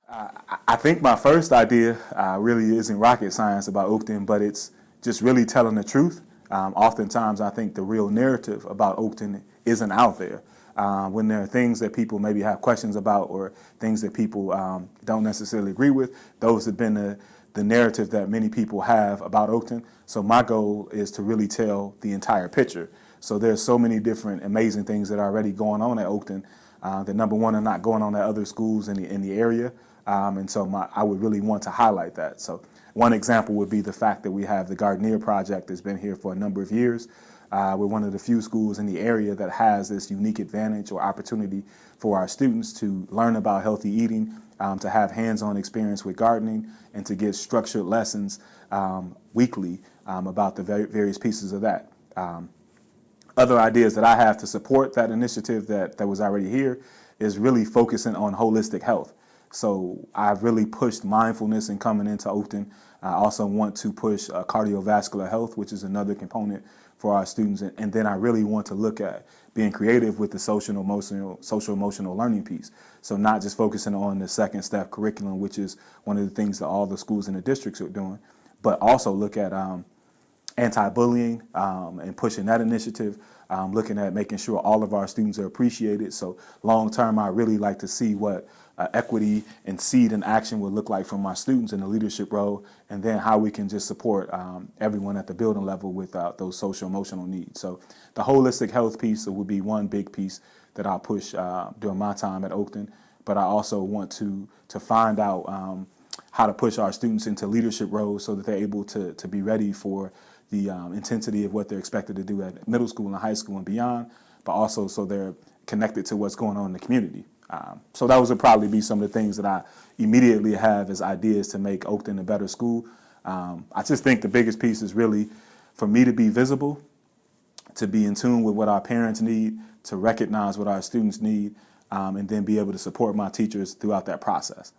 I think my first idea really isn't rocket science about Oakton, but it's just really telling the truth. Oftentimes, I think the real narrative about Oakton isn't out there. When there are things that people maybe have questions about or things that people don't necessarily agree with, those have been the narrative that many people have about Oakton. So my goal is to really tell the entire picture. So there's so many different amazing things that are already going on at Oakton that, number one, are not going on at other schools in the area. And so I would really want to highlight that. So one example would be the fact that we have the Gardenier Project that's been here for a number of years. We're one of the few schools in the area that has this unique advantage or opportunity for our students to learn about healthy eating, to have hands-on experience with gardening, and to get structured lessons weekly about the various pieces of that. Other ideas that I have to support that initiative that was already here is really focusing on holistic health. So I've really pushed mindfulness in coming into Oakton. I also want to push cardiovascular health, which is another component for our students. And then I really want to look at being creative with the social emotional learning piece. So not just focusing on the second step curriculum, which is one of the things that all the schools in the districts are doing, but also look at anti-bullying and pushing that initiative, looking at making sure all of our students are appreciated. So long term, I really like to see what equity and seed in action would look like from my students in the leadership role, and then how we can just support everyone at the building level with those social emotional needs. So the holistic health piece would be one big piece that I'll push during my time at Oakton. But I also want to find out how to push our students into leadership roles so that they're able to be ready for the intensity of what they're expected to do at middle school and high school and beyond, but also so they're connected to what's going on in the community. So those would probably be some of the things that I immediately have as ideas to make Oakton a better school. I just think the biggest piece is really for me to be visible, to be in tune with what our parents need, to recognize what our students need, and then be able to support my teachers throughout that process.